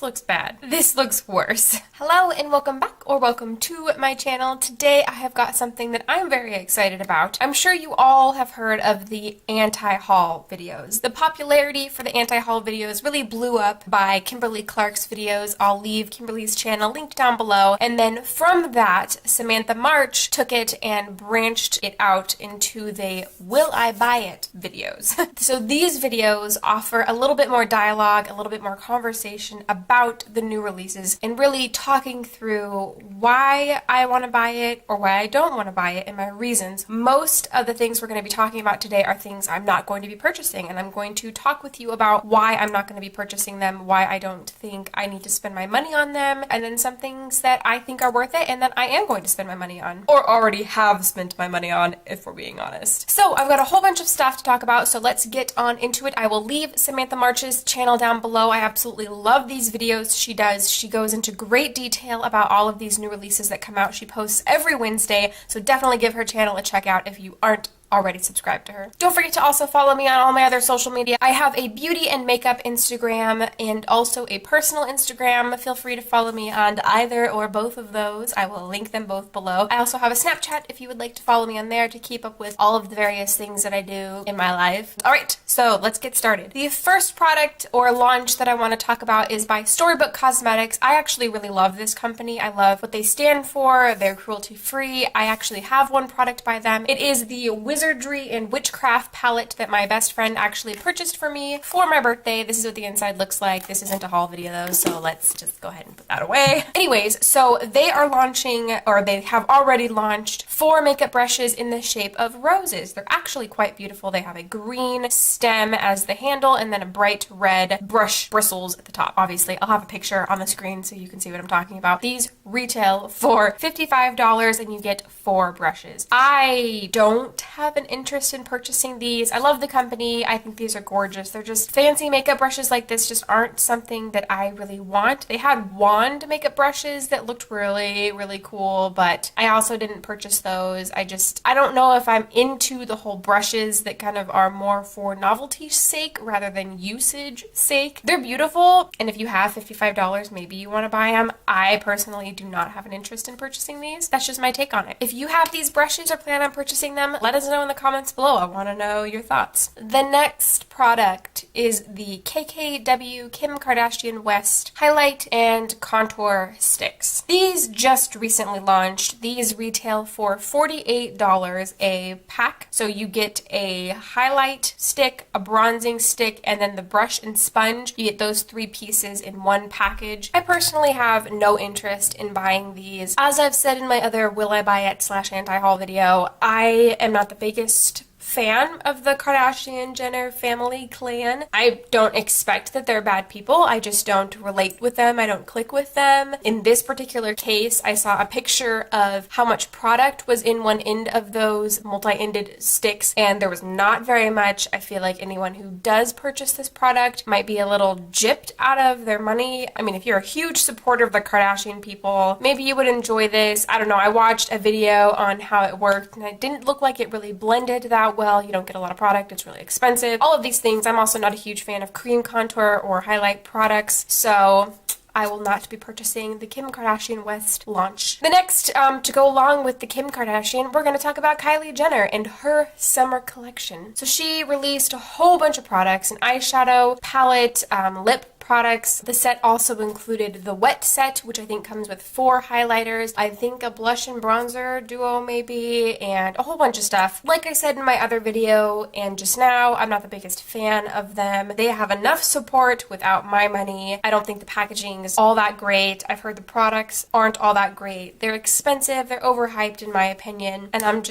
looks bad. This looks worse. Hello and welcome back, or welcome to my channel. Today I have got something that I'm very excited about. I'm sure you all have heard of the anti-haul videos. The popularity for the anti-haul videos really blew up by Kimberly Clark's videos. I'll leave Kimberly's channel linked down below. And then from that, Samantha March took it and branched it out into the Will I Buy It videos. So these videos offer a little bit more dialogue, a little bit more conversation about the new releases, and really talking through why I want to buy it or why I don't want to buy it and my reasons. Most of the things we're going to be talking about today are things I'm not going to be purchasing, and I'm going to talk with you about why I'm not going to be purchasing them, why I don't think I need to spend my money on them, and then some things that I think are worth it and that I am going to spend my money on, or already have spent my money on, if we're being honest. So I've got a whole bunch of stuff to talk about, so let's get on into it. I will leave Samantha March's channel down below. I absolutely love these videos she does. She goes into great detail about all of these new releases that come out. She posts every Wednesday, so definitely give her channel a check out if you aren't already subscribed to her. Don't forget to also follow me on all my other social media. I have a beauty and makeup Instagram and also a personal Instagram. Feel free to follow me on either or both of those. I will link them both below. I also have a Snapchat if you would like to follow me on there to keep up with all of the various things that I do in my life. Alright, so let's get started. The first product or launch that I want to talk about is by Storybook Cosmetics. I actually really love this company. I love what they stand for. They're cruelty free. I actually have one product by them. It is the Wizardry and Witchcraft palette that my best friend actually purchased for me for my birthday. This is what the inside looks like. This isn't a haul video though, so let's just go ahead and put that away. Anyways, so they are launching, or they have already launched, 4 makeup brushes in the shape of roses. They're actually quite beautiful. They have a green stem as the handle and then a bright red brush bristles at the top. Obviously, I'll have a picture on the screen so you can see what I'm talking about. These retail for $55 and you get 4 brushes. I don't have an interest in purchasing these. I love the company. I think these are gorgeous. They're just fancy makeup brushes like this just aren't something that I really want. They had wand makeup brushes that looked really, really cool, but I also didn't purchase those. I don't know if I'm into the whole brushes that kind of are more for novelty's sake rather than usage sake. They're beautiful, and if you have $55, maybe you want to buy them. I personally do not have an interest in purchasing these. That's just my take on it. If you have these brushes or plan on purchasing them, let us know in the comments below. I want to know your thoughts. The next product is the KKW Kim Kardashian West Highlight and Contour Sticks. These just recently launched. These retail for $48 a pack. So you get a highlight stick, a bronzing stick, and then the brush and sponge. You get those 3 pieces in one package. I personally have no interest in buying these. As I've said in my other Will I Buy It / anti-haul video, I am not the biggest fan of the Kardashian-Jenner family clan. I don't expect that they're bad people. I just don't relate with them. I don't click with them. In this particular case, I saw a picture of how much product was in one end of those multi-ended sticks, and there was not very much. I feel like anyone who does purchase this product might be a little gypped out of their money. I mean, if you're a huge supporter of the Kardashian people, maybe you would enjoy this. I don't know. I watched a video on how it worked, and it didn't look like it really blended that well. You don't get a lot of product. It's really expensive. All of these things. I'm also not a huge fan of cream contour or highlight products, so I will not be purchasing the Kim Kardashian West launch. The next, to go along with the Kim Kardashian, we're going to talk about Kylie Jenner and her summer collection. So she released a whole bunch of products, an eyeshadow palette, lip products. The set also included the wet set, which I think comes with 4 highlighters, I think a blush and bronzer duo maybe, and a whole bunch of stuff. Like I said in my other video and just now, I'm not the biggest fan of them. They have enough support without my money. I don't think the packaging is all that great. I've heard the products aren't all that great. They're expensive, they're overhyped in my opinion, and I'm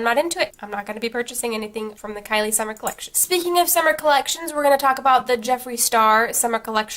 not into it. I'm not going to be purchasing anything from the Kylie summer collection. Speaking of summer collections, we're going to talk about the Jeffree Star summer collection.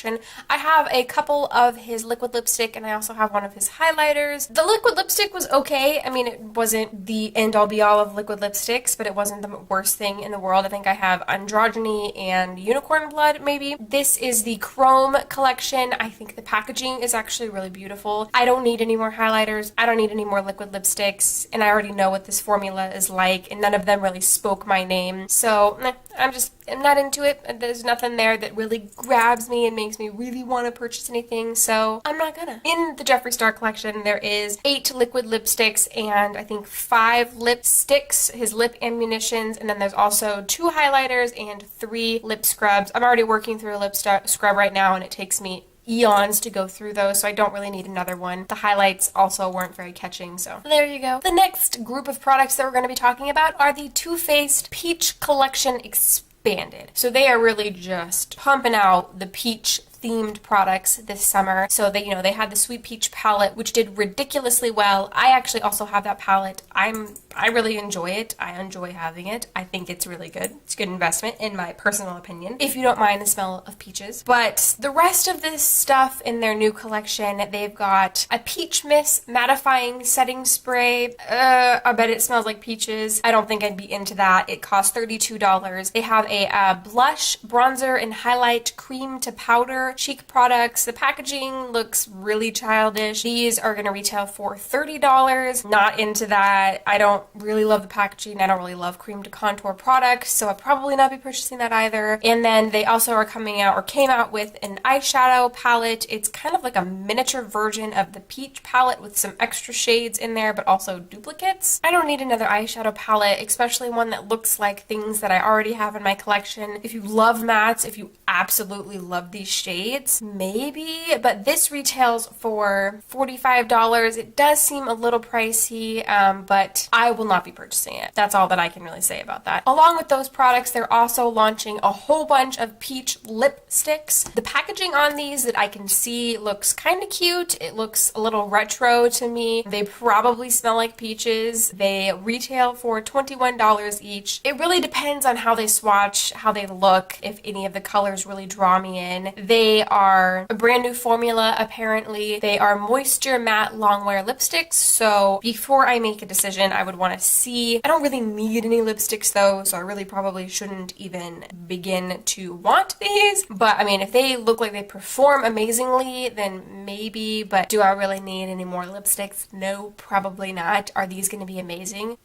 I have a couple of his liquid lipstick and I also have one of his highlighters. The liquid lipstick was okay. I mean, it wasn't the end-all be-all of liquid lipsticks, but it wasn't the worst thing in the world. I think I have Androgyny and Unicorn Blood, maybe. This is the Chrome collection. I think the packaging is actually really beautiful. I don't need any more highlighters. I don't need any more liquid lipsticks, and I already know what this formula is like, and none of them really spoke my name. So, I'm not into it. There's nothing there that really grabs me and makes me really want to purchase anything, so I'm not gonna. In the Jeffree Star collection, there is 8 liquid lipsticks and I think 5 lipsticks, his lip ammunitions, and then there's also 2 highlighters and 3 lip scrubs. I'm already working through a lip scrub right now and it takes me eons to go through those, so I don't really need another one. The highlights also weren't very catching, so there you go. The next group of products that we're going to be talking about are the Too Faced Peach Collection Expanded. So they are really just pumping out the peach themed products this summer. So they, they had the Sweet Peach palette, which did ridiculously well. I actually also have that palette. I really enjoy it. I enjoy having it. I think it's really good. It's a good investment in my personal opinion, if you don't mind the smell of peaches. But the rest of this stuff in their new collection, they've got a Peach Mist mattifying setting spray. I bet it smells like peaches. I don't think I'd be into that. It costs $32. They have a blush, bronzer, and highlight cream to powder chic products. The packaging looks really childish. These are going to retail for $30. Not into that. I don't really love the packaging. I don't really love cream to contour products, so I'll probably not be purchasing that either. And then they also are came out with an eyeshadow palette. It's kind of like a miniature version of the peach palette with some extra shades in there, but also duplicates. I don't need another eyeshadow palette, especially one that looks like things that I already have in my collection. If you love mattes, if you absolutely love these shades, maybe, but this retails for $45. It does seem a little pricey, but I will not be purchasing it. That's all that I can really say about that. Along with those products, they're also launching a whole bunch of peach lipsticks. The packaging on these that I can see looks kind of cute. It looks a little retro to me. They probably smell like peaches. They retail for $21 each. It really depends on how they swatch, how they look, if any of the colors really draw me in. They are a brand new formula, apparently. They are moisture matte longwear lipsticks, so before I make a decision, I would want to see. I don't really need any lipsticks though, so I really probably shouldn't even begin to want these. But I mean, if they look like they perform amazingly, then maybe, but do I really need any more lipsticks? No, probably not. Are these going to be amazing?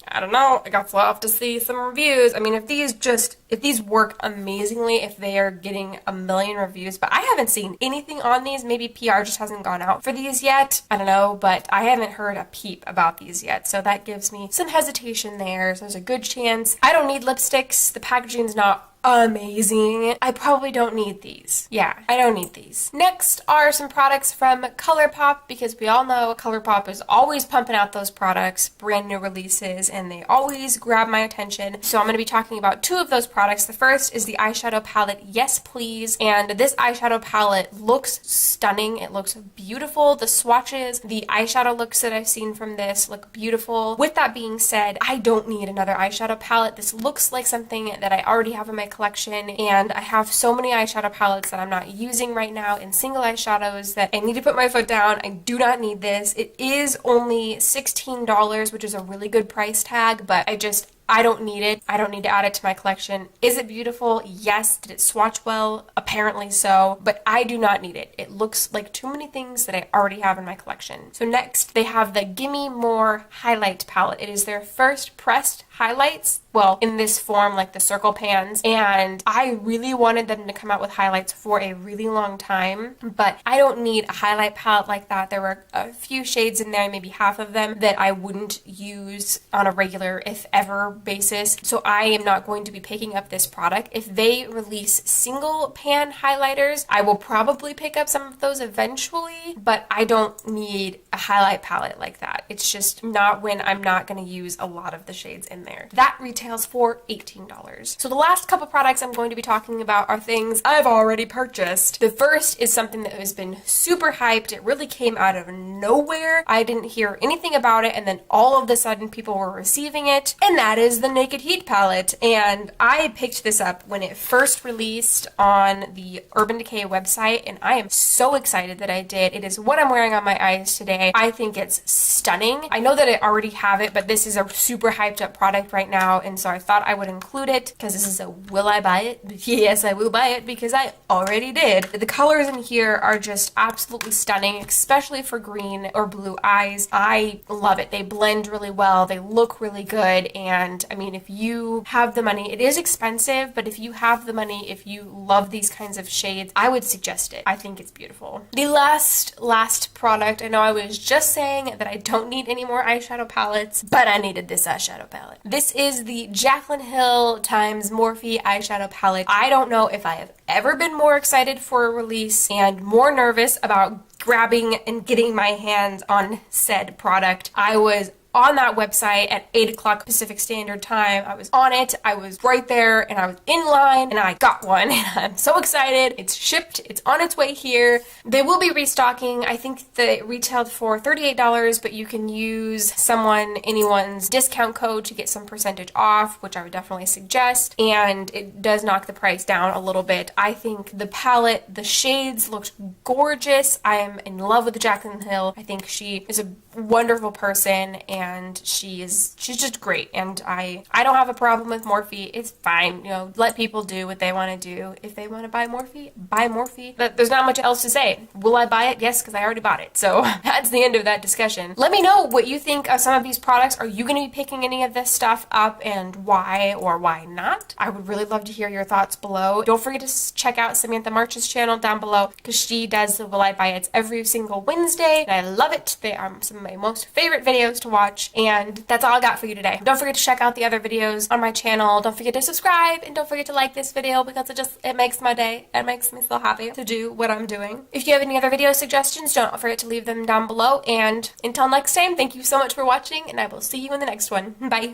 I don't know. I guess we'll have to see some reviews. I mean, if these work amazingly, if they are getting a million reviews, but I haven't seen anything on these. Maybe PR just hasn't gone out for these yet. I don't know, but I haven't heard a peep about these yet. So that gives me some hesitation there. So there's a good chance. I don't need lipsticks. The packaging's not amazing. I probably don't need these. Yeah, I don't need these. Next are some products from Colourpop, because we all know Colourpop is always pumping out those products, brand new releases, and they always grab my attention. So I'm going to be talking about 2 of those products. The first is the eyeshadow palette Yes Please, and this eyeshadow palette looks stunning. It looks beautiful. The swatches, the eyeshadow looks that I've seen from this look beautiful. With that being said, I don't need another eyeshadow palette. This looks like something that I already have in my collection, and I have so many eyeshadow palettes that I'm not using right now in single eyeshadows that I need to put my foot down. I do not need this. It is only $16, which is a really good price tag, but I don't need it. I don't need to add it to my collection. Is it beautiful? Yes. Did it swatch well? Apparently so, but I do not need it. It looks like too many things that I already have in my collection. So next, they have the Gimme More Highlight Palette. It is their first pressed highlights, well, in this form, like the circle pans, and I really wanted them to come out with highlights for a really long time, but I don't need a highlight palette like that. There were a few shades in there, maybe half of them, that I wouldn't use on a regular, if ever, basis, so I am not going to be picking up this product. If they release single pan highlighters, I will probably pick up some of those eventually, but I don't need a highlight palette like that. It's just not when I'm not going to use a lot of the shades in there. That retails for $18. So the last couple products I'm going to be talking about are things I've already purchased. The first is something that has been super hyped. It really came out of nowhere. I didn't hear anything about it, and then all of a sudden people were receiving it, and that is the Naked Heat palette. And I picked this up when it first released on the Urban Decay website, and I am so excited that I did. It is what I'm wearing on my eyes today. Decay. I think it's stunning. I know that I already have it, but this is a super hyped up product right now, and so I thought I would include it because this is a will I buy it? Yes, I will buy it because I already did. The colors in here are just absolutely stunning, especially for green or blue eyes. I love it. They blend really well. They look really good. And I mean, if you have the money, it is expensive, but if you have the money, if you love these kinds of shades, I would suggest it. I think it's beautiful. The last product, I know I was just saying that I don't need any more eyeshadow palettes, but I needed this eyeshadow palette. This is the Jaclyn Hill times Morphe eyeshadow palette. I don't know if I have ever been more excited for a release and more nervous about grabbing and getting my hands on said product. I was on that website at 8 o'clock Pacific Standard Time. I was on it. I was right there and I was in line and I got one. And I'm so excited. It's shipped. It's on its way here. They will be restocking. I think that it retailed for $38, but you can use anyone's discount code to get some percentage off, which I would definitely suggest. And it does knock the price down a little bit. I think the palette, the shades looked gorgeous. I am in love with Jaclyn Hill. I think she is a wonderful person and she's just great, and I don't have a problem with Morphe. It's fine, you know, let people do what they want to do. If they want to buy Morphe, but there's not much else to say. Will I buy it? Yes, because I already bought it. So that's the end of that discussion. Let me know what you think of some of these products. Are you going to be picking any of this stuff up, and why or why not? I would really love to hear your thoughts below. Don't forget to check out Samantha March's channel down below because she does the Will I Buy It's every single Wednesday, and I love it. They are some of my most favorite videos to watch, and that's all I got for you today. Don't forget to check out the other videos on my channel. Don't forget to subscribe, and don't forget to like this video because it makes my day. It makes me so happy to do what I'm doing. If you have any other video suggestions, don't forget to leave them down below, and until next time, thank you so much for watching, and I will see you in the next one. Bye!